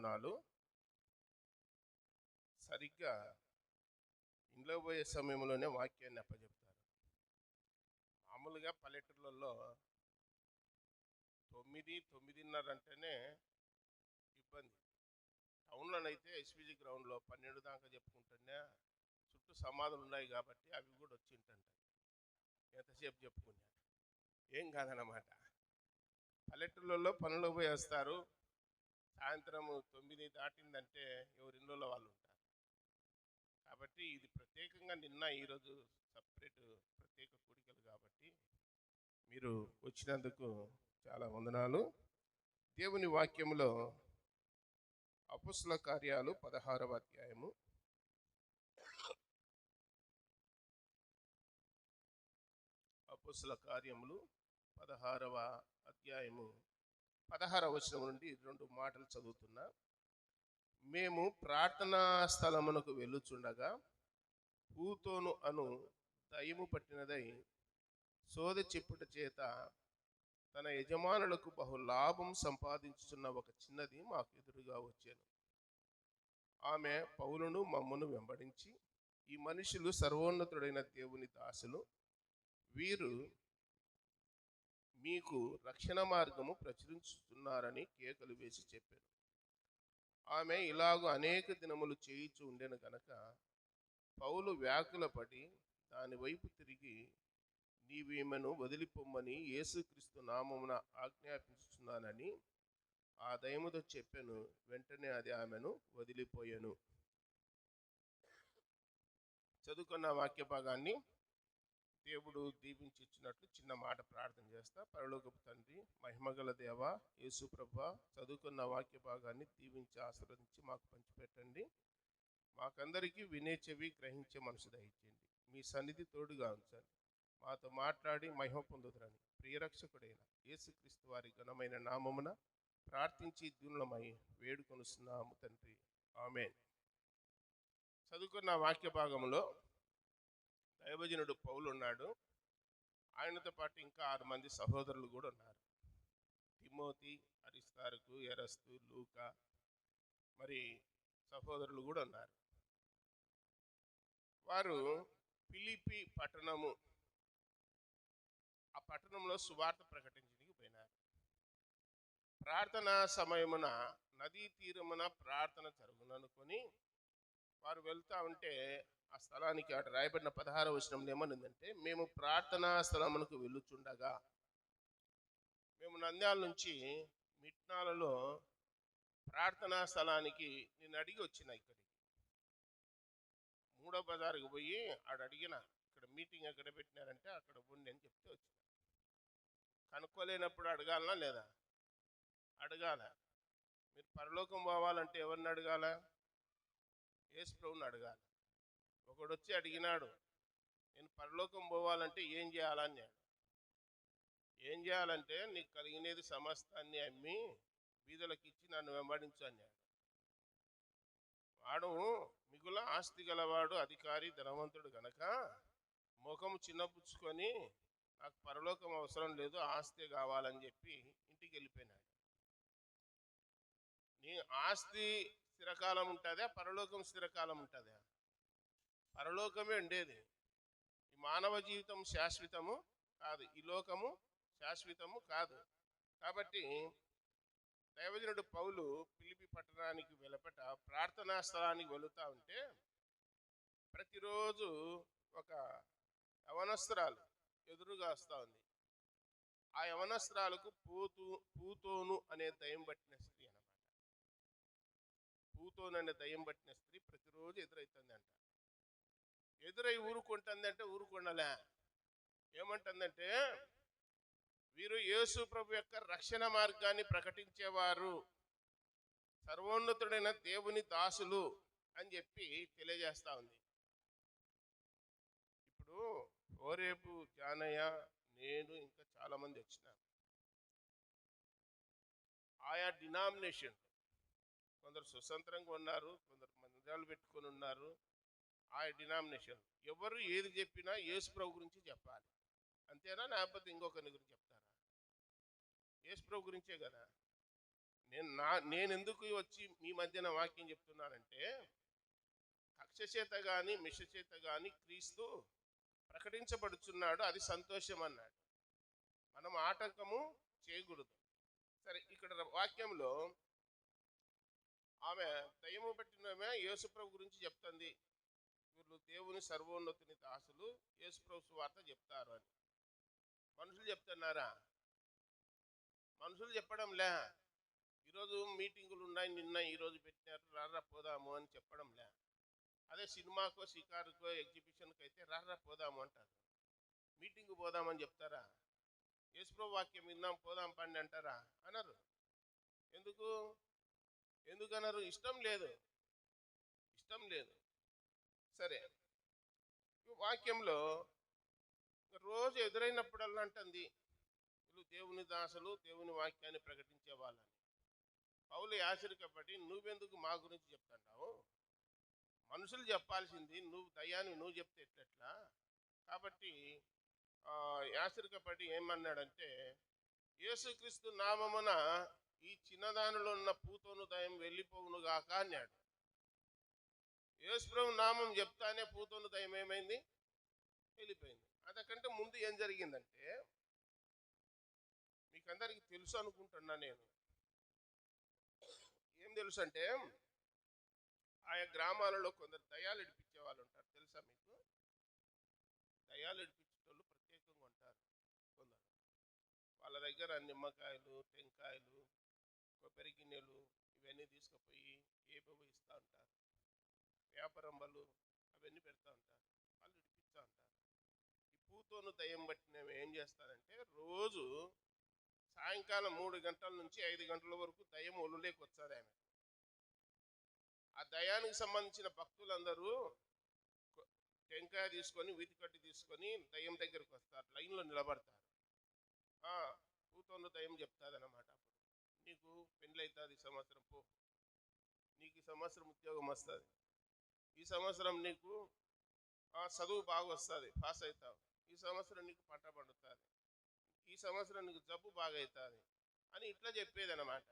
వందనాలు. సరిగ్గా ఇంట్లో పోయే సమయంలోనే వాక్యాన్ని అప్పచెప్తారు. మామూలుగా పల్లెటూళ్ళల్లో 9:30 అంటేనే ఇబ్బంది. టౌన్లోనైతే ఎస్పీజీ గ్రౌండ్లో 12 దాకా చెప్పుకుంటేనే చుట్టూ సమాధులు ఉన్నాయి కాబట్టి అవి కూడా వచ్చి ఉంటుంటాయి. ఎంతసేపు చెప్పుకున్నా ఏం కాదన్నమాట. పల్లెటూళ్ళల్లో పనులకు పోయి వస్తారు. సాయంత్రం 9 దాటిందంటే ఎవరిళ్ళలో వాళ్ళు ఉంటారు. కాబట్టి ఇది ప్రత్యేకంగా నిన్న ఈరోజు సపరేట్ ప్రత్యేక కూడికలు కాబట్టి మీరు వచ్చినందుకు చాలా వందనాలు. దేవుని వాక్యంలో అపొస్తలుల కార్యాలు 16వ అధ్యాయము అపొస్తలుల కార్యములు 16వ అధ్యాయము 16వ వచనం నుండి 2 మాటలు చదువుతున్నా. మేము ప్రార్థనా స్థలమునకు వెళ్ళుచుండగా పూతోను అను దయ్యము పట్టినదై సోదె చెప్పుట చేత తన యజమానులకు బహు లాభం సంపాదించుతున్న ఒక చిన్నది మాకు ఎదురుగా వచ్చాను. ఆమె పౌలును మమ్మను వెంబడించి, ఈ మనుషులు సర్వోన్నతుడైన దేవుని దాసులు, వీరు మీకు రక్షణ మార్గము ప్రచురించుతున్నారని కేకలు వేసి చెప్పాను. ఆమె ఇలాగూ అనేక దినములు చేయిచు ఉండెను గనక పౌలు వ్యాకులపడి దాని వైపు తిరిగి, నీవేమను వదిలిపోమ్మని యేసుక్రీస్తు నామమున ఆజ్ఞాపించుచున్నానని ఆ దయ్యముతో చెప్పాను. వెంటనే అది ఆమెను వదిలిపోయాను. చదువుకున్న వాక్య భాగాన్ని దేవుడు దీవించి ఇచ్చినట్లు చిన్న మాట ప్రార్థన చేస్తా. పరలోకపు తండ్రి, మహిమగల దేవ యేసు ప్రభువా, చదువుకున్న వాక్య భాగాన్ని దీవించి ఆశీర్వదించి మాకు పంచిపెట్టండి. మాకందరికీ వినే చెవి, గ్రహించే మనసు దయచేయండి. మీ సన్నిధి తోడుగా ఉంచండి. మాతో మాట్లాడి మహిమ పొందుదురని ప్రియరక్షకుడైన యేసుక్రీస్తు వారి ఘనమైన నామమున ప్రార్థించి దీనులమై వేడుకొనుస్తున్నాము తండ్రి, ఆమేన్. చదువుకున్న వాక్య భాగంలో దైవజనుడు పౌలు ఉన్నాడు. ఆయనతో పాటు ఇంకా 6 మంది సహోదరులు కూడా ఉన్నారు. తిమోతి, అరిస్తార్కు, ఎరస్తు, లూకా, మరి సహోదరులు కూడా ఉన్నారు. వారు ఫిలిప్పి పట్టణము, ఆ పట్టణంలో సువార్త ప్రకటించడానికి పోయినారు. ప్రార్థనా సమయమున నదీ తీరమున ప్రార్థన జరుగుననుకొని వారు వెళ్తా ఉంటే ఆ స్థలానికి అటు రాయబడిన 16వ వచనంలో ఏమనుందంటే, మేము ప్రార్థనా స్థలమునకు వెళ్ళుచుండగా, మేము నంద్యాల నుంచి మిట్నాలలో ప్రార్థనా స్థలానికి నేను అడిగి వచ్చిన, ఇక్కడికి 3వ బజారుకు పోయి ఆడ అడిగిన, ఇక్కడ మీటింగ్ ఎక్కడ పెట్టినారంటే అక్కడ ఉండి అని చెప్తే వచ్చిన. కనుక్కోలేనప్పుడు అడగాలనా లేదా? అడగాల. మీరు పరలోకం పోవాలంటే ఎవరిని అడగాల? యేసు ప్రభువుని అడగాలి. ఒకడు వచ్చి అడిగినాడు, నేను పరలోకం పోవాలంటే ఏం చేయాలని. ఏం చేయాలంటే, నీకు కలిగినది సమస్తాన్ని అమ్మి బీదలకు ఇచ్చి నన్ను వెంబడించు అన్నాడు. వాడు మిగుల ఆస్తి గలవాడు, అధికారి, ధనవంతుడు గనక ముఖము చిన్నపుచ్చుకొని, నాకు పరలోకం అవసరం లేదు, ఆస్తి కావాలని చెప్పి ఇంటికి వెళ్ళిపోయినాడు. నీ ఆస్తి స్థిరకాలం ఉంటుందా? పరలోకం స్థిరకాలం ఉంటుందా? పరలోకమే ఉండేది. ఈ మానవ జీవితం శాశ్వతము కాదు, ఈ లోకము శాశ్వతము కాదు. కాబట్టి దైవజనుడు పౌలు ఫిలిప్పి పట్టణానికి వెలుపట ప్రార్థనా స్థలానికి వెళుతూ ఉంటే, ప్రతిరోజు ఒక యవనస్త్రాలు ఎదురుగా వస్తూ ఉంది. ఆ యవనస్త్రాలకు పూతోను అనే దయ్యం పట్టిన స్త్రీ అన్నమాట. పూతోను అనే దయ్యం పట్టిన స్త్రీ ప్రతిరోజు ఎదురవుతుంది అంట. ఎదురై ఊరుకుంటుంది అంటే ఊరుకుండలే. ఏమంటుందంటే, వీరు యేసు ప్రభు యొక్క రక్షణ మార్గాన్ని ప్రకటించేవారు, సర్వోన్నతుడైన దేవుని దాసులు అని చెప్పి తెలియజేస్తా ఉంది. ఇప్పుడు ఓరేపు, జానయ్య, నేను ఇంకా చాలా మంది వచ్చినారు. ఆయా డినామినేషన్, కొందరు స్వతంత్రంగా ఉన్నారు, కొందరు మందిరాలు పెట్టుకొని ఉన్నారు. ఆయా డినామినేషన్ ఎవరు ఏది చెప్పినా యేసు ప్రభు గురించి చెప్పాలి. అంతేనా? లేకపోతే ఇంకొకరి గురించి చెప్తారా? యేసు ప్రభు గురించే కదా. నేను ఎందుకు వచ్చి మీ మధ్యన వాక్యం చెప్తున్నానంటే, కక్ష చేత గాని మిష చేత గాని క్రీస్తు ప్రకటించబడుచున్నాడు, అది సంతోషం అన్నాడు. మనం ఆటంకము చేయకూడదు. సరే, ఇక్కడ వాక్యంలో ఆమె దయ్యము పట్టిన యేసుప్రభు గురించి చెప్తుంది. వీళ్ళు దేవుని సర్వోన్నతుని దాసులు, యేసుప్రభు సువార్త చెప్తారు అని. మనుషులు చెప్తున్నారా? మనుషులు చెప్పడంలే. ఈరోజు మీటింగులు ఉన్నాయి, నిన్న ఈరోజు పెట్టినారు, రారా పోదాము అని చెప్పడంలే. అదే సినిమాకో షికారుకో ఎగ్జిబిషన్కి అయితే రారా పోదాము అంటారు. మీటింగ్ పోదామని చెప్తారా? యేసుప్రభు వాక్యం విన్నాం పోదాం పండి అంటారా? అనరు. ఎందుకనరు? ఇష్టం లేదు. సరే, ఈ వాక్యంలో రోజు ఎదురైనప్పుడల్లా అంటుంది, వీళ్ళు దేవుని దాసులు, దేవుని వాక్యాన్ని ప్రకటించే వాళ్ళని. పౌలు ఆశ్చర్యపడి, నువ్వెందుకు మా గురించి చెప్తాంటావు? మనుషులు చెప్పాల్సింది, నువ్వు దయ్యాన్ని నువ్వు చెప్తే ఎట్లెట్లా? కాబట్టి ఆశ్చర్యపడి ఏమన్నాడంటే, యేసుక్రీస్తు నామమున ఈ చిన్నదానిలో ఉన్న పూతోను దయ్యం వెళ్ళిపోవును గాక అన్నాడు. యేసుప్రభు నామం చెప్తానే పూతోను దయ్యం ఏమైంది? వెళ్ళిపోయింది. అంతకంటే ముందు ఏం జరిగిందంటే, మీకందరికీ తెలుసు అనుకుంటున్నా నేను. ఏం తెలుసు అంటే, ఆయా గ్రామాలలో కొందరు దయ్యాలు ఇడిపించే వాళ్ళు ఉంటారు. తెలుసా మీకు? దయ్యాలు ఇడిపించేటోళ్ళు ప్రత్యేకంగా ఉంటారు కొందరు. వాళ్ళ దగ్గర నిమ్మకాయలు, టెంకాయలు, కొబ్బరి గిన్నెలు ఇవన్నీ తీసుకుపోయి ఏవేవో ఇస్తూ ఉంటారు. వ్యాపారంబలు అవన్నీ పెడతా ఉంటారు. వాళ్ళు ఇడిపిస్తూ ఉంటారు. ఈ పూతోను దయ్యం బట్టినవి ఏం చేస్తారంటే, రోజు సాయంకాలం 3 గంటల నుంచి 5 గంటల వరకు దయ్యం ఒళ్ళులేకి వచ్చారు. ఆమె ఆ దయానికి సంబంధించిన భక్తులందరూ టెంకాయ తీసుకొని, వీతికట్టి తీసుకొని దయ్యం దగ్గరికి వస్తారు, లైన్లో నిలబడతారు. పూతోను దయ్యం చెప్తాదన్నమాట. అప్పుడు నీకు పెళ్ళి అవుతుంది, ఈ సంవత్సరం పో, నీకు ఈ సంవత్సరం ఉద్యోగం వస్తుంది, ఈ సంవత్సరం నీకు చదువు బాగా వస్తుంది, పాస్ అవుతావు, ఈ సంవత్సరం నీకు పంట పండుతుంది, ఈ సంవత్సరం నీకు జబ్బు బాగా అవుతుంది అని ఇట్లా చెప్పేదన్నమాట.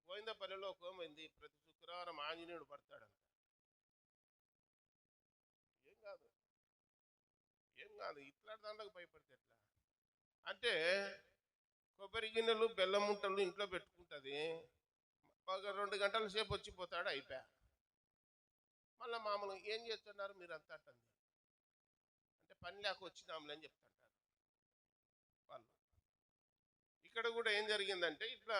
గోవిందపల్లిలో కోమైంది, ప్రతి శుక్రవారం ఆంజనేయుడు పడతాడంట. ఏం కాదు ఇట్లా దాంట్లోకి భయపడితే ఎట్లా అంటే, కొబ్బరి గిన్నెలు బెల్లం ముంటలు ఇంట్లో పెట్టుకుంటుంది, ఒక 2 గంటల సేపు వచ్చిపోతాడు, అయిపోయా. మళ్ళీ మామూలుగా ఏం చేస్తున్నారు మీరు అంతా అంటుంది. అంటే పని లేక వచ్చినాములే అని చెప్తుంటారు వాళ్ళు. ఇక్కడ కూడా ఏం జరిగిందంటే, ఇట్లా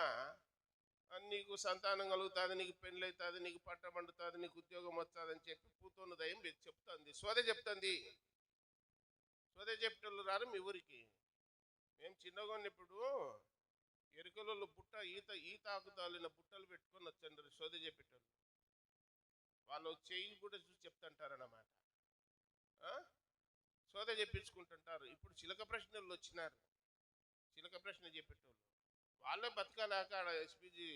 నీకు సంతానం కలుగుతుంది, నీకు పెళ్ళి అవుతుంది, నీకు పంట పండుతుంది, నీకు ఉద్యోగం వస్తుంది అని చెప్పి పూతోను దయ్యం చెప్తుంది, సోదే చెప్తుంది. సోదే చెప్పేటోళ్ళు రారు మీ ఊరికి. మేము చిన్నగా ఉన్నప్పుడు ఎరుకలలో ఈత ఆకుతాలిన బుట్టలు పెట్టుకొని వచ్చండి సోదే చెప్పేటోళ్ళు. వాళ్ళు చెయ్యి కూడా చూసి చెప్తుంటారన్నమాట. సోదే చెప్పించుకుంటుంటారు. ఇప్పుడు చిలక ప్రశ్నలు వచ్చినారు, చిలక ప్రశ్న చెప్పేటోళ్ళు. వాళ్ళే బతకలేక ఆడ ఎస్పీజీ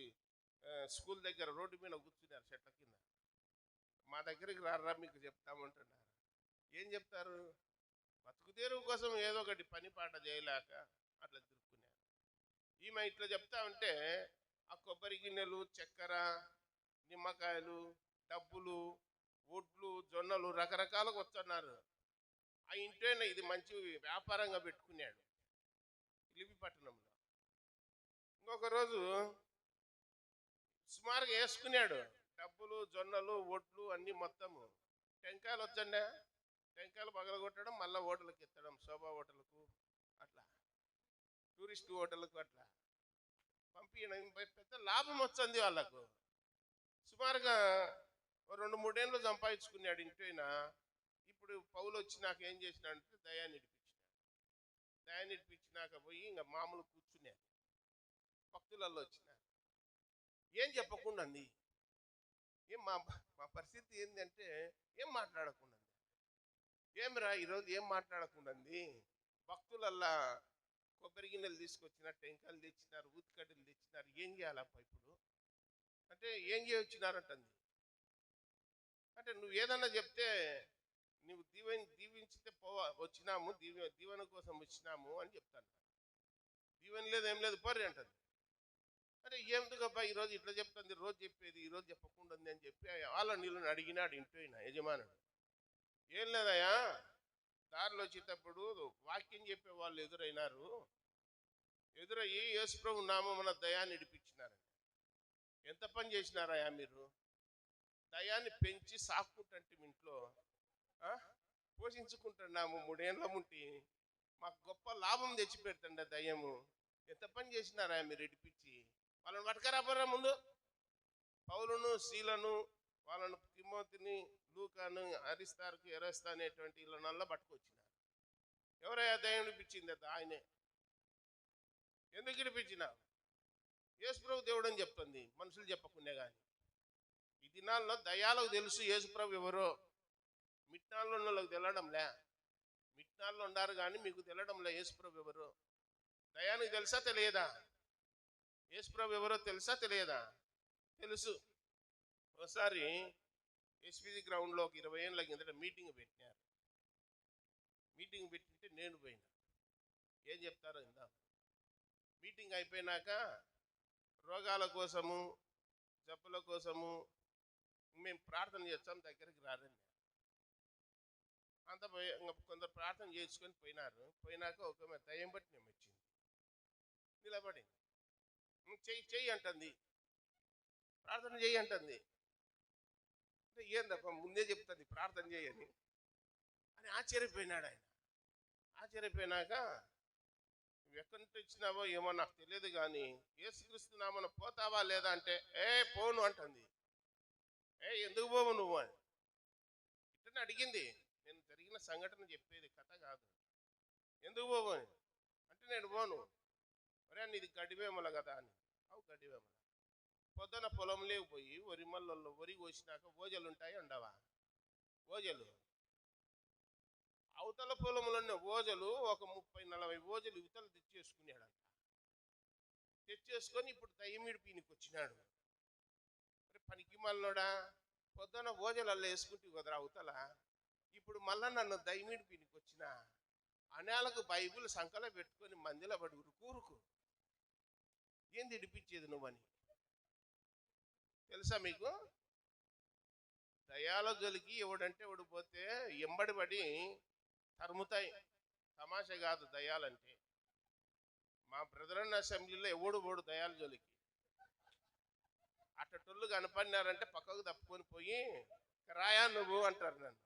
స్కూల్ దగ్గర రోడ్డు మీద కూర్చున్నారు చెట్ల కింద. మా దగ్గరికి రారా మీకు చెప్తామంటున్నారు. ఏం చెప్తారు? బతుకుతెరువు కోసం ఏదో ఒకటి పని పాట చేయలేక అట్లా తిరుక్కున్నారు. ఈమె ఇట్లా చెప్తా ఉంటే ఆ కొబ్బరి గిన్నెలు, చక్కెర, నిమ్మకాయలు, డబ్బులు, ఒడ్లు, జొన్నలు రకరకాలుగా వస్తున్నారు. ఆ ఇంట్లోనే ఇది మంచి వ్యాపారంగా పెట్టుకున్నాడు లిపిపట్టణంలో. ఇంకొక రోజు సుమారుగా వేసుకున్నాడు డబ్బులు, జొన్నలు, ఒడ్లు అన్నీ మొత్తము. టెంకాయలు వచ్చండి, టెంకాయలు పగలగొట్టడం, మళ్ళీ హోటల్కి ఎత్తడం, శోభా హోటల్కు అట్లా టూరిస్ట్ హోటల్కు అట్లా పంపించడం. పెద్ద లాభం వచ్చింది వాళ్ళకు. సుమారుగా 2-3 ఏళ్ళు సంపాదించుకున్నాడు ఇంటైనా. ఇప్పుడు పౌలు వచ్చి నాకు ఏం చేసినాడంటే దయాన్ని ఇడిపించినాడు. దయాన్ని ఇడిపించినాక పోయి ఇంకా మామూలు కూర్చున్నాడు. భక్తులలో వచ్చినారు, ఏం చెప్పకుండా ఏం మా పరిస్థితి ఏంటంటే ఏం మాట్లాడకుండా, ఏమిరా ఈరోజు ఏం మాట్లాడకుండా భక్తులల్లా కొబ్బరి గిన్నెలు తీసుకొచ్చినారు, టెంకాయలు తెచ్చినారు, ఊతికడ్డలు తెచ్చినారు, ఏం చేయాలప్ప ఇప్పుడు అంటే ఏం చేయొచ్చినారంటుంది. అంటే నువ్వు ఏదన్నా చెప్తే నువ్వు దీవించితే వచ్చినాము, దీవెన కోసం వచ్చినాము అని చెప్తాను. దీవెన లేదు ఏం లేదు పోర్రి అంటుంది. అంటే ఎందుకబ్బా ఈరోజు ఇట్లా చెప్తుంది, రోజు చెప్పేది ఈరోజు చెప్పకుండా ఉంది అని చెప్పి వాళ్ళ నీళ్ళని అడిగినాడు ఇంటిపోయిన యజమానుడు. ఏం లేదయ్యా, దారిలో వచ్చేటప్పుడు వాక్యం చెప్పే వాళ్ళు ఎదురయ్యి యేసుప్రభు నామమున దయాన్ని ఇడిపించినారు. ఎంత పని చేసినారయ్యా మీరు? దయాన్ని పెంచి సాక్కుంటే ఇంట్లో పోషించుకుంటున్నాము 3 ఏళ్ళ ముంటి, మాకు గొప్ప లాభం తెచ్చి పెడుతుండ దయ్యము. ఎంత పని చేసినారా మీరు ఇడిపించి? వాళ్ళని పట్టుకరాబోరా ముందు. పౌలును శీలను వాళ్ళను తిమోతిని లూకాను అరిస్తారుకు ఎరస్తా అనేటువంటి వీళ్ళనల్లా పట్టుకొచ్చినారు. ఎవరయ్యా దయ్యం ఇడిపించింది? ఆయనే. ఎందుకు ఇడిపించిన? యేసుప్రభు దేవుడు అని చెప్తుంది, మనుషులు చెప్పకుండా. కానీ ఈ దినాల్లో దయ్యాలకు తెలుసు యేసుప్రభు ఎవరో, మిట్నాల్లో ఉన్న వాళ్ళకి తెలడంలే. మిట్నాల్లో ఉన్నారు కానీ మీకు తెలడంలే యేసుప్రభు ఎవరో. దయానికి తెలుసా తెలియదా? యేసుప్రభు ఎవరో తెలుసా తెలియదా? తెలుసు. ఒకసారి ఎస్పీజీ గ్రౌండ్లో ఒక 20 ఏళ్ళ కిందట మీటింగ్ పెట్టినారు. మీటింగ్ పెట్టింటే నేను పోయినా. ఏం చెప్తారో ఇందా. మీటింగ్ అయిపోయినాక రోగాల కోసము జబ్బుల కోసము మేము ప్రార్థన చేస్తాం, దగ్గరికి రాదండి. అంత కొందరు ప్రార్థన చేసుకొని పోయినారు. పోయినాక ఒక దయ్యం బట్టి మేము వచ్చింది, నిలబడింది. చెయ్యి అంటుంది, ప్రార్థన చెయ్యి అంటుంది. అంటే ఏందప్ప ముందే చెప్తుంది ప్రార్థన చేయని అని ఆశ్చర్యపోయినాడు ఆయన. ఆశ్చర్యపోయినాక నువ్వు ఎక్కడి నుంచి వచ్చినావో ఏమో నాకు తెలియదు కానీ యేసుక్రీస్తు నామన పోతావా లేదా అంటే పోను అంటుంది. ఎందుకు పోవు నువ్వు అని ఇట్టనే అడిగింది. నేను జరిగిన సంఘటన చెప్పేది, కథ కాదు. ఎందుకు పోవు అని అంటే నేను పోను. ఒరే నీది గడివేమల కదా అని. అవు గడివేమల. పొద్దున పొలంలో పోయి వరిమల్లో వరి కోసినాక ఓజలు ఉంటాయి ఉండవా? ఓజలు అవతల పొలంలోనే ఓజలు ఒక 30-40 ఓజలు యువతలు తెచ్చేసుకున్నాడంట. తెచ్చేసుకొని ఇప్పుడు దయ్యమిడి పీనికి వచ్చినాడు. మరి పనికి మళ్ళోడా, పొద్దున ఓజలు అల్ల వేసుకుంటే కుదరా అవతల, ఇప్పుడు మళ్ళా నన్ను దయ్యమిడి పీనికి వచ్చిన అనేలకు బైబిల్ సంకలో పెట్టుకొని మందిలో పడి ఉరుకు ఏంది ఇడిపించేది నువ్వని. తెలుసా మీకు? దయాల జోలికి ఎవడంటే ఎవడు పోతే ఎంబడి పడి తరుముతాయి. తమాషా కాదు దయాలంటే. మా బ్రదర్ అన్న అసెంబ్లీలో ఎవడు పోడు దయాల జోలికి. అట్టటోళ్ళు కనపడినారంటే పక్కకు తప్పుకొని పోయి రాయా నువ్వు అంటారు. నన్ను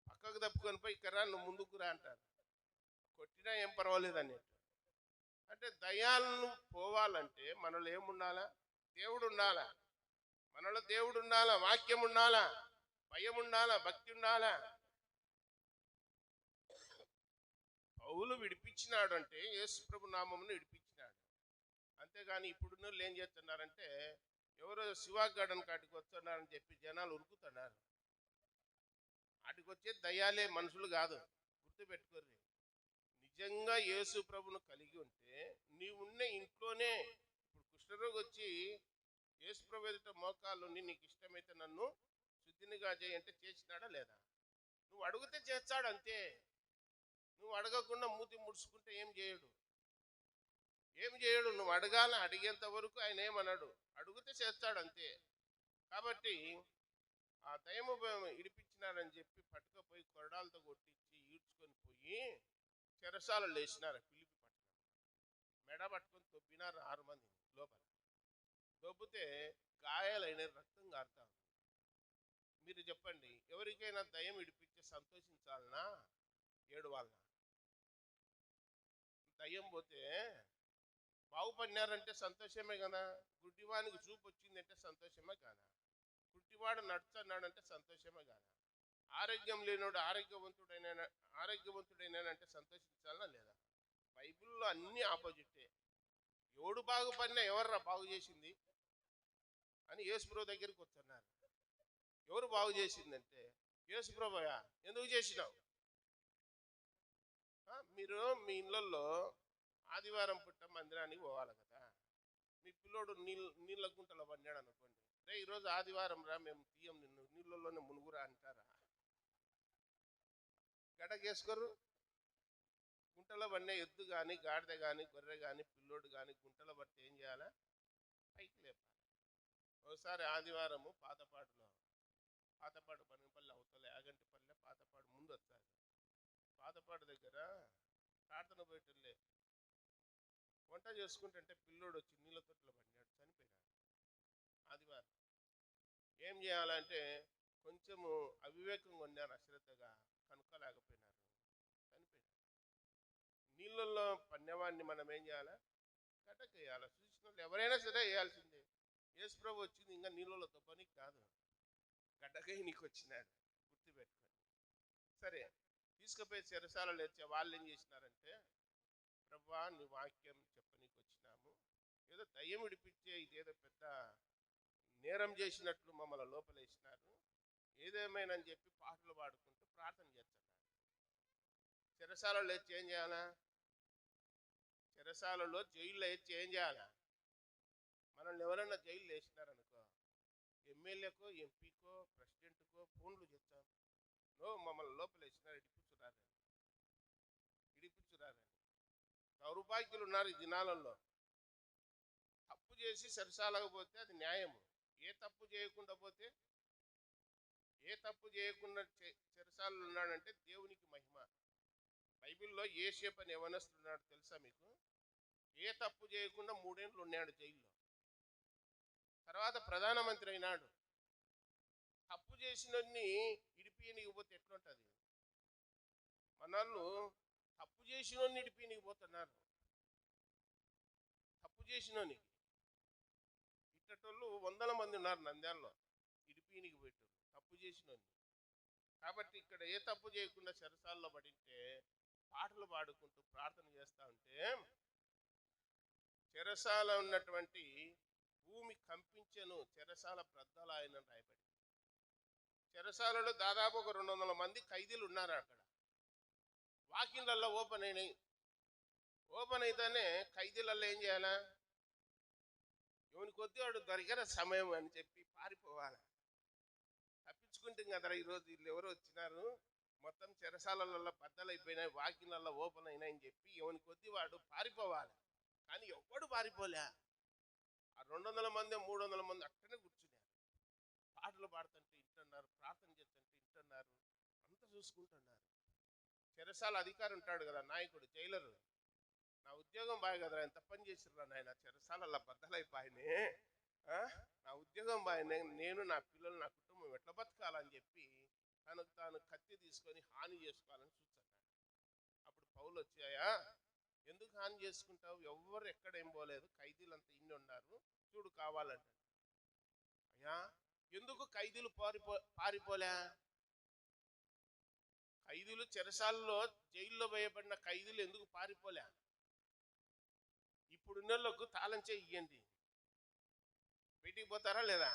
పక్కకు తప్పుకొని పోయి కరా నువ్వు ముందుకు రా అంటారు. కొట్టినా ఏం పర్వాలేదు అన్నట్టు. అంటే దయాలను పోవాలంటే మనలో ఏముండాలా? దేవుడు ఉండాలా. మనలో దేవుడు ఉండాలా, వాక్యం ఉండాలా, భయం ఉండాలా, భక్తి ఉండాలా. పౌలు విడిపించినాడు అంటే యేసుప్రభు నామమును విడిపించినాడు. అంతేగాని ఇప్పుడు ఏం చేస్తున్నారంటే ఎవరో శివాగార్డెన్ కాటికి వస్తున్నారని చెప్పి జనాలు ఉరుకుతున్నారు. వాటికి వచ్చే దయ్యాలే, మనుషులు కాదు. గుర్తుపెట్టుకోర్రి. నిజంగా యేసు ప్రభును కలిగి ఉంటే నీవున్న ఇంట్లోనే ఇప్పుడు కుష్ఠరోగి వచ్చి యేసు ప్రభు ఎదుట మోకాళ్ళుని నీకు ఇష్టమైతే నన్ను శుద్ధినిగా చేయంటే చేసినాడా లేదా? నువ్వు అడిగితే చేస్తాడు అంతే. నువ్వు అడగకుండా మూతి ముడుచుకుంటే ఏం చేయడు. నువ్వు అడగాల. అడిగేంత వరకు ఆయన ఏమన్నాడు, అడిగితే చేస్తాడు అంతే. కాబట్టి ఆ దయ్యము ఇడిపించినారని చెప్పి పట్టుకపోయి కొరడాలతో కొట్టించి ఈడ్చుకొని పోయి చెరసాలలో వేసినారు. పిలిపి పట్టణం మెడ పట్టుకొని తొప్పినారు 6 మంది లోపల. దొబ్బితే గాయాలైన రక్తం కారుతా ఉంది. మీరు చెప్పండి, ఎవరికైనా దయ్యం ఇడిపించి సంతోషించాలనా ఏడవాలనా? దయ్యం పోతే బాగుపడినారంటే సంతోషమే కదా. గుడ్డివానికి చూపు వచ్చిందంటే సంతోషమే కాదా? గుడ్డివాడు నడుచున్నాడంటే సంతోషమే కాదా? ఆరోగ్యం లేనోడు ఆరోగ్యవంతుడైనానంటే సంతోషించాలనా లేదా? బైబిల్లో అన్ని ఆపోజిటే. ఎవడు బాగుపడినా ఎవర్రా బాగు చేసింది అని యేసుప్రభు దగ్గరికి వస్తున్నారు. ఎవరు బాగు చేసిందంటే యేసుప్రభుయా. ఎందుకు చేసినావు? మీరు మీ ఇళ్ళల్లో ఆదివారం పుట్ట మందిరానికి పోవాలి కదా. మీ పిల్లోడు నీళ్ళ గుంటలో పడినాడు అనుకోండి, రే ఈరోజు ఆదివారం రా, మేము తీయం నిన్ను, నీళ్ళల్లోనే మునుగురా అంటారా? గడకేసుకోరు. గుంటలో పడిన ఎద్దు కానీ, గాడిద కానీ, గొర్రె కానీ, పిల్లోడు కానీ గుంటలో పడితే ఏం చేయాలా? పైకి లేపాలి. ఒకసారి ఆదివారము పాతపాడు బనపల్లి అవతల యాగంటిపల్లె పాతపాడు ముందు వచ్చారు. పాతపాడు దగ్గర ప్రార్థన పోయేటోళ్ళే వంట చేసుకుంటుంటే పిల్లోడు వచ్చి నీళ్ళ తొట్టులో పడినాడు, చనిపోయినాడు. ఆదివారం ఏం చేయాలంటే కొంచెము అవివేకంగా ఉన్నారు, అశ్రద్ధగా కనుక్కోలేకపోయినారు, చనిపోయినారు. నీళ్ళల్లో పన్నెవాడిని మనం ఏం చేయాలా? గడ్డకేయాలి. చూసిన వాళ్ళు ఎవరైనా సరే వేయాల్సిందే. యేసుప్రభు వచ్చింది ఇంకా నీళ్ళలో తప్పనికి కాదు, గడ్డకై నీకు వచ్చినాడు, గుర్తుపెట్టుకొని. సరే తీసుకుపోయి చెరసాలలో వచ్చే వాళ్ళు ఏం చేసినారంటే, ప్రభువా నీ వాక్యం చెప్పనీకి వచ్చినాము, ఏదో దయ్యం విడిపించే ఇదేదో పెద్ద నేరం చేసినట్లు మమ్మల్ని లోపలేసినారు, ఏదేమైనా అని చెప్పి పాటలు పాడుకుంటూ ప్రార్థన చేస్తున్నారు. చెరసాలలో వచ్చి ఏం చేయాలా? చెరసాలలో జైల్లో వచ్చి ఏం చేయాలా? మనల్ని ఎవరైనా జైలు వేసినారనుకో, ఎమ్మెల్యేకో ఎంపీకో ప్రెసిడెంట్కో ఫోన్లు చేస్తాం, మమ్మల్ని లోపలేసినారు, ఇడిపించురారని. దౌర్భాగ్యులు ఉన్నారు ఈ దినాలలో. తప్పు చేసి చెరసాలకు పోతే అది న్యాయము. ఏ తప్పు చేయకుండా పోతే, ఏ తప్పు చేయకుండా చెరసాలలో ఉన్నాడంటే దేవునికి మహిమ. బైబిల్లో యేసేపు అని యవనస్తుడు తెలుసా మీకు? ఏ తప్పు చేయకుండా 3 ఏళ్ళు ఉన్నాడు జైల్లో. తర్వాత ప్రధానమంత్రి అయినాడు. తప్పు చేసినోన్ని ఇడిపియనికపోతే ఎట్లుంటుంది? మనల్ని తప్పు చేసినోన్ని ఇడిపియనికపోతున్నారు. తప్పు చేసినోనికి ఇట్టటోళ్ళు 100 మంది ఉన్నారు నంద్యాలలో, ఇడిపియనికి పోయేటోళ్ళు తప్పు చేసినోన్ని. కాబట్టి ఇక్కడ ఏ తప్పు చేయకుండా చెరసాల్లో పడింటే పాటలు పాడుకుంటూ ప్రార్థన చేస్తూ ఉంటే చెరసాల ఉన్నటువంటి భూమి కంపించెను, చెరసాల బ్రద్దలాయన రాయబడి. చెరసాలలో దాదాపు ఒక 200 మంది ఖైదీలు ఉన్నారు అక్కడ. వాకిన్లలో ఓపెన్ అయినాయి. ఓపెన్ అయితేనే ఖైదీలలో ఏం చేయాలా? ఎవని కొద్ది వాడు దొరికిన సమయం అని చెప్పి పారిపోవాలి. తప్పించుకుంటే కదరా ఈరోజు వీళ్ళు ఎవరు వచ్చినారు, మొత్తం చెరసాలలో బద్దలైపోయినాయి, వాకిన్లలో ఓపెన్ అయినాయని చెప్పి ఎవని కొద్ది వాడు పారిపోవాలి. కానీ ఎవ్వడు పారిపోలే. ఆ 200 మంది 300 మంది అక్కడనే కూర్చున్నారు, పాటలు పాడుతుంటే వింటున్నారు, ప్రార్థన చేస్తుంటే వింటున్నారు, అంతా చూసుకుంటున్నారు. చెరసాల అధికారి ఉంటాడు కదా, నాయకుడు, జైలరు, నా ఉద్యోగం బాగా కదరా, ఎంత పని చేసిర్రా నాయన, చెరసాల బద్దలైపోయినే, నా ఉద్యోగం బాగానే, నేను నా పిల్లలు నా కుటుంబం ఎట్లా బతకాలని చెప్పి తనకు తాను కత్తి తీసుకొని హాని చేసుకోవాలని చూస్తున్నాడు. అప్పుడు పౌలు వచ్చాయా, ఎందుకు హాని చేసుకుంటావు, ఎవరు ఎక్కడేం పోలేదు, ఖైదీలంతా ఇన్ని ఉన్నారు, చూడు కావాలంట. అయ్యా ఎందుకు ఖైదీలు పారిపోలే? ఖైదీలు చెరసాలలో జైల్లో వేయబడిన ఖైదీలు ఎందుకు పారిపోలే? ఇప్పుడున్నోళ్ళకు తాళం చేయి ఇయ్యండి, బయటికి పోతారా లేదా?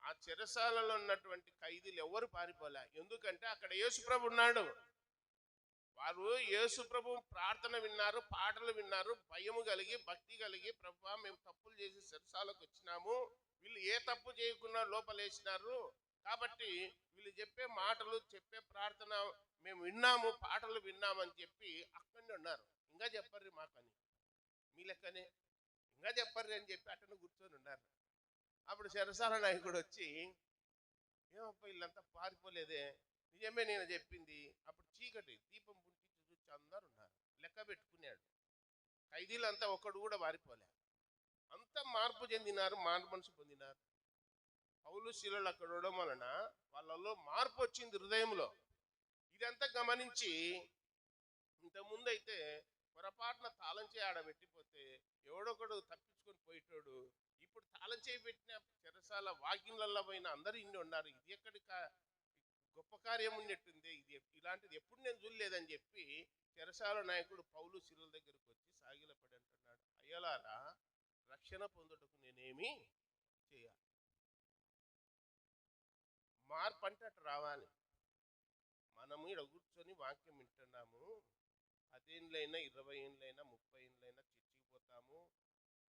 ఆ చెరసాలలో ఉన్నటువంటి ఖైదీలు ఎవరు పారిపోలే. ఎందుకంటే అక్కడ యేసుప్రభు ఉన్నాడు. వారు యేసుప్రభు ప్రార్థన విన్నారు, పాటలు విన్నారు, భయము కలిగి భక్తి కలిగి, ప్రభువా మేము తప్పులు చేసి చెరసాలకు వచ్చినాము, వీళ్ళు ఏ తప్పు చేయకుండా లోపలేసినారు, కాబట్టి వీళ్ళు చెప్పే మాటలు చెప్పే ప్రార్థన మేము విన్నాము, పాటలు విన్నామని చెప్పి అక్కడనే ఉన్నారు. ఇంకా చెప్పర్రి మాకని, మీ లెక్కనే ఇంకా చెప్పర్రి అని చెప్పి అట్టనే కూర్చొని ఉన్నారు. అప్పుడు చెరసాల నాయకుడు వచ్చి, ఏమప్ప వీళ్ళంతా పారిపోలేదే, నిజమే నేను చెప్పింది. అప్పుడు చీకటి దీపం పుట్టించి చూసి అందరు ఉన్నారు, లెక్క పెట్టుకున్నాడు. ఖైదీలంతా ఒక్కడు కూడా పారిపోలే, అంతా మార్పు చెందినారు, మారు మనసు పొందినారు. పౌలు శీలలు అక్కడ ఉండడం వలన వాళ్ళలో మార్పు వచ్చింది హృదయంలో. ఇదంతా గమనించి, ఇంతకుముందు అయితే పొరపాటున తాళం చేయి ఆడబెట్టిపోతే ఎవడొకడు తప్పించుకొని పోయేటోడు, ఇప్పుడు తాళం చేయి పెట్టిన చెరసాల వాకిన్లలో పోయిన అందరూ ఇన్ని ఉన్నారు, ఇది ఎక్కడి గొప్ప కార్యం ఉన్నట్టుంది, ఇది ఇలాంటిది ఎప్పుడు నేను చూడలేదని చెప్పి చెరసాల నాయకుడు పౌలు శీలల దగ్గరికి వచ్చి సాగిలపడి అంటున్నాడు, అయ్యలారా రక్షణ పొందుటకు నేనేమి చేయాలి? మార్పు అంటే అటు రావాలి. మనము ఇక్కడ కూర్చొని వాక్యం వింటున్నాము, 10 ఏళ్ళైనా 20 ఏళ్ళైనా 30 ఏళ్ళైనా చర్చికి పోతాము,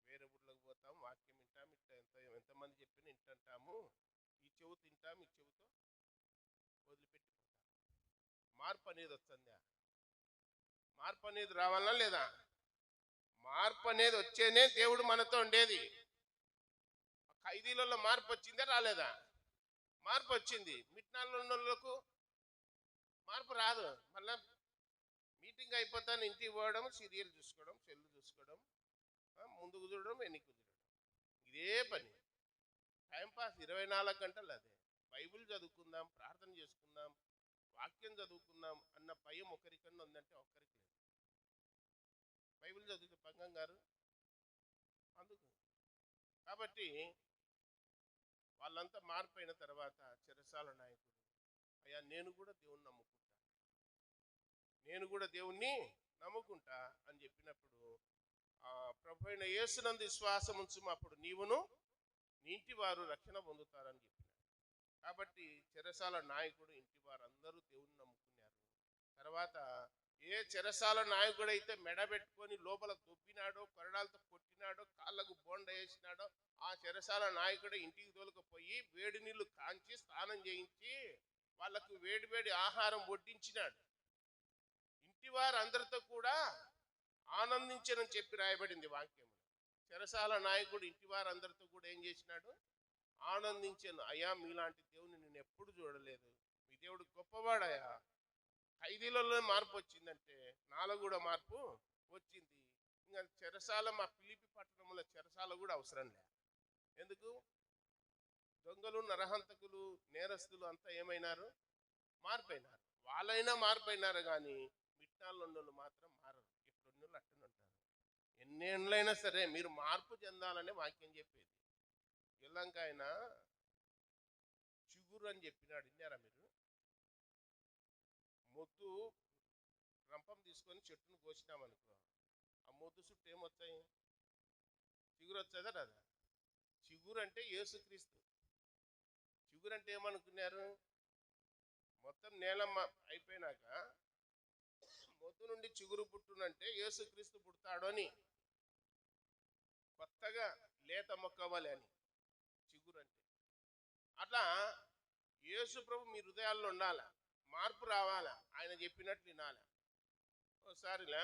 వేరే ఊళ్ళకి పోతాము, వాక్యం వింటాము, ఎంతమంది చెప్పినా వింటుంటాము, ఈ చెవు తింటాము, ఈ చెవుతో వదిలిపెట్టిపోతాము. మార్పు అనేది వస్తుందా? మార్పు అనేది రావాలా లేదా? మార్పు అనేది వచ్చేనే దేవుడు మనతో ఉండేది. ఖైదీలలో మార్పు వచ్చిందా రాలేదా? మార్పు వచ్చింది. మిట్నాల్లో ఉన్న వాళ్ళకు మార్పు రాదు. మళ్ళా మీటింగ్ అయిపోతాను ఇంటికి పోవడం, సీరియల్ చూసుకోవడం, సెల్ చూసుకోవడం, ముందుకు చూడడం, వెనక్కి చూడడం, ఇదే పని. టైంపాస్ 24 గంటలు అదే. బైబిల్ చదువుకుందాం, ప్రార్థన చేసుకుందాం, వాక్యం చదువుకుందాం అన్న భయం ఒకరికన్నా ఉందంటే ఒక్కరికి లేదు. బైబిల్ చదివితే పంగం గారు అందుకు. కాబట్టి వాళ్ళంతా మారిపోయిన తర్వాత చెరసాల నాయకుడు, అయ్యా నేను కూడా దేవుణ్ణి నమ్ముకుంటా, నేను కూడా దేవుణ్ణి నమ్ముకుంటా అని చెప్పినప్పుడు, ఆ ప్రభు అయిన యేసునందు విశ్వాసం ఉంచుము, అప్పుడు నీవును నీ ఇంటి వారు రక్షణ పొందుతారని చెప్పినాడు. కాబట్టి చెరసాల నాయకుడు ఇంటి వారు అందరూ దేవుణ్ణి నమ్ముకున్నారు. తర్వాత ఏ చెరసాల నాయకుడు అయితే మెడబెట్టుకొని లోపల దొబ్బినాడో, కొరడాలతో కొట్టినాడో, కాళ్ళకు బోండ వేసినాడో, ఆ చెరసాల నాయకుడు ఇంటికి తోలుకుపోయి వేడి నీళ్లు కాంచి స్నానం చేయించి వాళ్ళకు వేడి వేడి ఆహారం వడ్డించినాడు. ఇంటి వారు అందరితో కూడా ఆనందించనని చెప్పి రాయబడింది వాక్యం. చెరసాల నాయకుడు ఇంటి వారందరితో కూడా ఏం చేసినాడు? ఆనందించాను. అయ్యా మీలాంటి దేవుని నేను ఎప్పుడు చూడలేదు, మీ దేవుడు గొప్పవాడయ్యా. ఖైదీలలో మార్పు వచ్చిందంటే నాలో కూడా మార్పు వచ్చింది. ఇంకా చెరసాల, మా పిలిపి పట్టణంలో చెరసాల కూడా అవసరం లే. ఎందుకు? దొంగలు, నరహంతకులు, నేరస్తులు అంతా ఏమైనారు? మారిపోయినారు. వాళ్ళైనా మారిపోయినారు, కానీ మిట్నాల్లో మాత్రం మారరు. ఎప్పుడున్నోళ్ళు అట్టనే ఉంటారు. ఎన్నేళ్ళైనా సరే మీరు మార్పు చెందాలనే వాక్యం చెప్పేది. ఇల్లంక ఆయన చిగురు అని చెప్పినాడు, విన్నారా మీరు? మొద్దు రంపం తీసుకొని చెట్టును కోసినామనుకో, ఆ మొద్దు చుట్టూ ఏమొచ్చాయి? చిగురు వచ్చేదా రాదా? చిగురు అంటే యేసుక్రీస్తు. చిగురు అంటే ఏమనుకున్నారు? మొత్తం నేలమ్మ అయిపోయినాక మొద్దు నుండి చిగురు పుట్టునంటే యేసుక్రీస్తు పుడతాడు అని, కొత్తగా లేత మొక్కవాలి అని చిగురు అంటే. అట్లా యేసు ప్రభు మీ హృదయాల్లో ఉండాల, మార్పు రావాలా, ఆయన చెప్పినట్లు వినాలి. ఒకసారిలా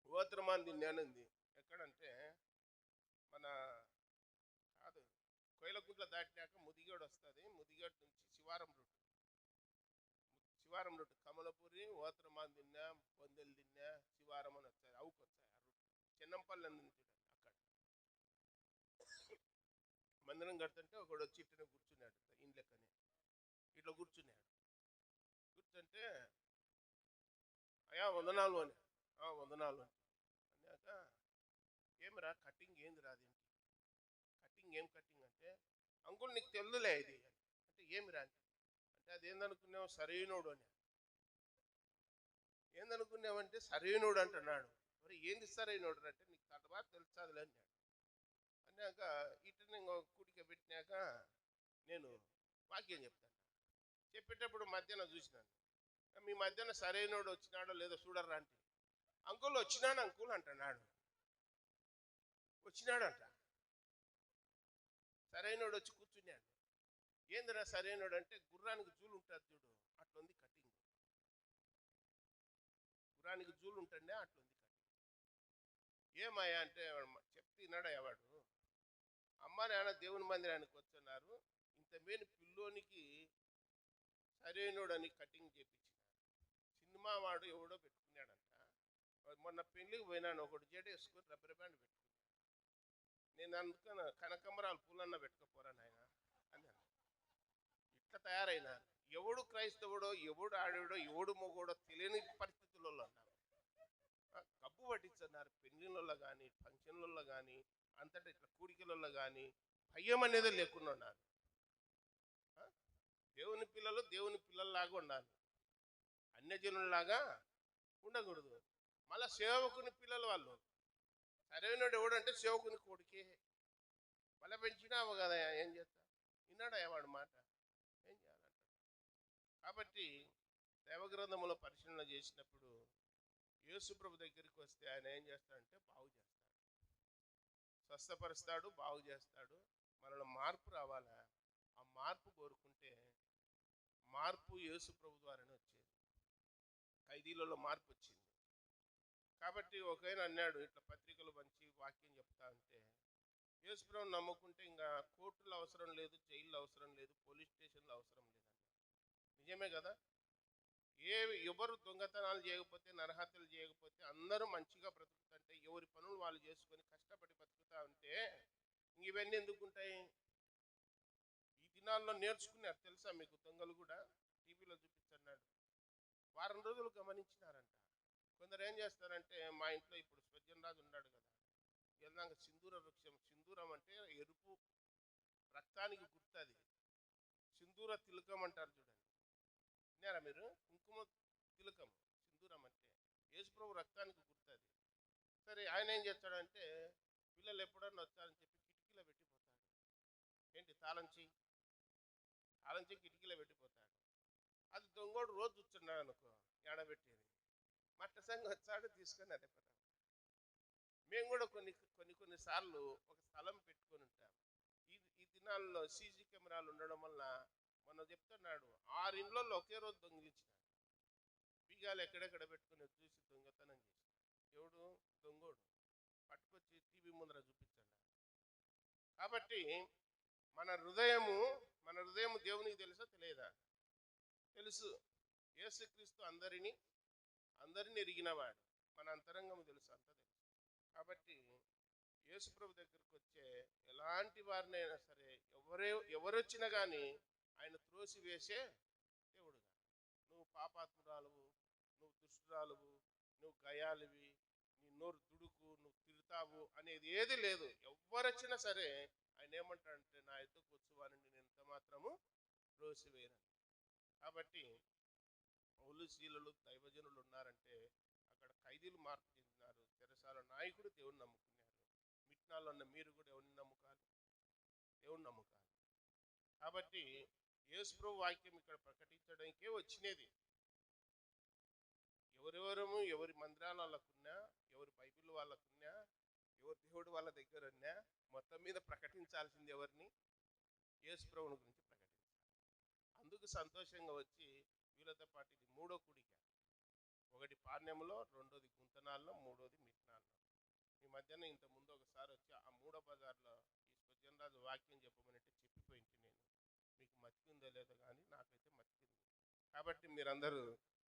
ఓత్రమాన్ తిన్నానుంది. ఎక్కడంటే మన కాదు, కోయిలకుంట్ల దాటినాక ముదిగేడు వస్తుంది. ముదిగేడు నుంచి శివారం రూట్ కమలపూరి, ఓత్రమాన్ తిన్నా, బొందెలు తిన్నా, శివారం అని వచ్చాయి, అవుకు వచ్చాయి. ఆ రూట్ చెన్నంపల్లి అని అక్కడ మందిరం కడుతుంటే ఒకడు వచ్చి ఇట్లనే కూర్చున్నాడు, ఇండ్లెక్కనే ఇట్లా కూర్చున్నాడు. కూర్చుంటే అయ్యా వందనాలు అని, వందనాలు అని అన్నాక, ఏమిరా కటింగ్ ఏంది రాదేంటి? కటింగ్ ఏం కటింగ్ అంటే, అంకుల్ నీకు తెలుదులే ఇది అంటే, ఏమిరా అంటే అదేందనుకున్నావు? సరైనోడు అని. ఏందనుకున్నావంటే సరైనోడు అంటున్నాడు. మరి ఏంది సరైనోడు అంటే, నీకు తర్వాత తెలుసాదులే అన్నాడు. అన్నాక ఇట్లా ఇంకో కూడిక పెట్టినాక నేను వాక్యం చెప్తాను. చెప్పేటప్పుడు మధ్యాహ్నం చూసినాను, మీ మధ్యాహ్నం సరైనోడు వచ్చినాడో లేదో చూడరా అంటే, అంకుల్ వచ్చినాడు అంకుల్ అంటున్నాడు. వచ్చినాడంట, సరైనోడు వచ్చి కూర్చున్నాడు. ఏందిరా సరైనోడు అంటే, గుర్రానికి జూలు ఉంటుంది చూడు, అట్లుంది కటింగ్. గుర్రానికి జూలు ఉంటుండే అట్లుంది కటింగ్. ఏమయ్యా అంటే చెప్తే విన్నాడయ్యా వాడు. అమ్మ నాన్న దేవుని మందిరానికి వచ్చున్నారు, ఇంత మేలు పిల్లోనికి సరైనోడు అని కటింగ్ చేపించినారు. సినిమా వాడు ఎవడో పెట్టుకున్నాడంట. మొన్న పెళ్లికి పోయినాను, ఒకటి జడ వేసుకొని రబ్బర్ బ్యాండ్ పెట్టుకున్నాను. నేను అందుకని కనకమరాలు పూలన్న పెట్టుకోపోరా నాయన అన్నాను. ఇట్లా తయారైనారు. ఎవడు క్రైస్తవుడో, ఎవడు ఆడేడో, ఎవడు మొగోడో తెలియని పరిస్థితులలో ఉన్నారు. కప్పు పట్టించున్నారు. పెళ్లిళ్ళలో కానీ, ఫంక్షన్లలో కానీ, అంతటా ఇట్లా కూడికలలో కానీ భయం అనేది లేకుండా ఉన్నారు. దేవుని పిల్లలు దేవుని పిల్లల్లాగా ఉండాలి, అన్యజనుల్లాగా ఉండకూడదు. మళ్ళా సేవకుని పిల్లలు వాళ్ళు. సరైనడు ఎవడంటే సేవకుని కొడుకే. మళ్ళీ పెంచినావు కదా, ఏం చేస్తా? విన్నాడా వాడు మాట? ఏం చేయాలంట? కాబట్టి దైవగ్రంథంలో పరిశీలన చేసినప్పుడు యేసుప్రభు దగ్గరికి వస్తే ఆయన ఏం చేస్తాడంటే బాగు చేస్తాడు, స్వస్థపరుస్తాడు, బాగు చేస్తాడు. మనలో మార్పు రావాలా? ఆ మార్పు కోరుకుంటే మార్పు యేసుప్రభు ద్వారానే వచ్చేది. ఖైదీలలో మార్పు వచ్చింది. కాబట్టి ఒక ఆయన అన్నాడు, ఇట్లా పత్రికలు పంచి వాక్యం చెప్తా ఉంటే, యేసుప్రభుని నమ్ముకుంటే ఇంకా కోర్టులు అవసరం లేదు, జైళ్ళు అవసరం లేదు, పోలీస్ స్టేషన్లు అవసరం లేదండి. నిజమే కదా. ఎవరు దొంగతనాలు చేయకపోతే, నరహత్యలు చేయకపోతే, అందరూ మంచిగా బ్రతుకుతుంటే, ఎవరి పనులు వాళ్ళు చేసుకొని కష్టపడి బతుకుతా ఉంటే ఇంక ఇవన్నీ ఎందుకు ఉంటాయి? ఈ దినాల్లో నేర్చుకున్నారు తెలుసా మీకు? దొంగలు కూడా టీవీలో చూపించన్నాడు, వారం రోజులు గమనించినారంట. కొందరు ఏం చేస్తారంటే, మా ఇంట్లో ఇప్పుడు స్వజన్ రాజు ఉన్నాడు కదా, వెళ్దాక సింధూర వృక్షం, సింధూరం అంటే ఎరుపు రక్తానికి గుర్తది, సింధూర తిలకం అంటారు చూడండి, విన్నారా మీరు? కుంకుమ తిలకం సింధూరం అంటే యేసుప్రభు రక్తానికి గుర్తది. సరే, ఆయన ఏం చేస్తాడంటే, పిల్లలు ఎప్పుడన్నా వచ్చారని చెప్పి కిటికీలో పెట్టిపోతాడు. ఏంటి, తాళంచి కిటికీలో పెట్టిపోతాడు. అది దొంగోడు రోజు కూర్చున్నాడు అనుకో, ఎడబెట్టేది మట్ట సంగ వచ్చాడు తీసుకొని అదే పని. మేము కూడా కొన్ని సార్లు ఒక స్థలం పెట్టుకొని ఉంటాం. ఈ దినాల్లో సీసీ కెమెరాలు ఉండడం వల్ల మనం చెప్తున్నాడు, 6 ఇండ్లలో ఒకే రోజు దొంగిలించినాడు. బీగాలు ఎక్కడెక్కడ పెట్టుకుని చూసి దొంగతనం చేసినాడు. ఎవడు? దొంగోడు. పట్టుకొచ్చి టీవీ ముందర చూపించండి. కాబట్టి మన హృదయం దేవునికి తెలుసా తెలియదా? తెలుసు. యేసుక్రీస్తు అందరినీ ఎరిగినవాడు. మన అంతరంగం తెలుసు, అంత తెలుసు. కాబట్టి యేసుప్రభు దగ్గరికి వచ్చే ఎలాంటి వారినైనా సరే, ఎవరొచ్చినా కానీ ఆయన త్రోసి వేసే దేవుడుగా. నువ్వు పాపాత్మురాలువు, నువ్వు దుష్టురాలువు, నువ్వు గయాలివి, నీ నోరు దుడుకు, నువ్వు తిడతావు అనేది ఏది లేదు. ఎవరొచ్చినా సరే ఆయన ఏమంటాడంటే, నా ఎద్దుకు వచ్చువారిని నేను ఎంత మాత్రము త్రోసివేయను. కాబట్టి పౌలుశీలులు దైవజనులు ఉన్నారంటే అక్కడ ఖైదీలు మార్పు చెందినారు, చెరసాల నాయకుడు దేవుని నమ్ముకున్నారు. మిట్నాల్లో ఉన్న మీరు కూడా ఎవరిని నమ్ముకాలి? దేవుని నమ్ముకాలి. కాబట్టి యేసుప్రభు వాక్యం ఇక్కడ ప్రకటించడానికే వచ్చినది. ఎవరెవరము ఎవరి మందిరాలకున్నా, ఎవరి బైబిల్ వాళ్ళకున్నా, ఎవరి దేవుడు వాళ్ళ దగ్గర ఉన్నా, మొత్తం మీద ప్రకటించాల్సింది ఎవరిని? యేసుప్రభుని గురించి ప్రకటించాలి. అందుకు సంతోషంగా వచ్చి వీళ్ళతో పాటు ఇది 3వ కూడిక. ఒకటి పాణ్యంలో, రెండోది గుంతనాల్లో, మూడోది మిట్నాల్లో. ఈ మధ్యన ఇంత ముందు ఒకసారి వచ్చి ఆ 3వ బజార్లో ఈ స్వజన్ రాజు వాక్యం చెప్పమనంటే చెప్పిపోయింది. నేను మీకు మతికిందో లేదో కానీ నాకైతే మతికింది. కాబట్టి మీరందరూ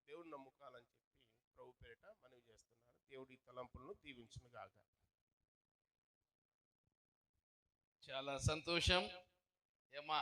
దేవుని నమ్ముకోవాలని చెప్పి ప్రభు పేరిట మనవి చేస్తున్నారు. దేవుడి తలంపులను దీవించునుగాక. చాలా సంతోషం. ఏమా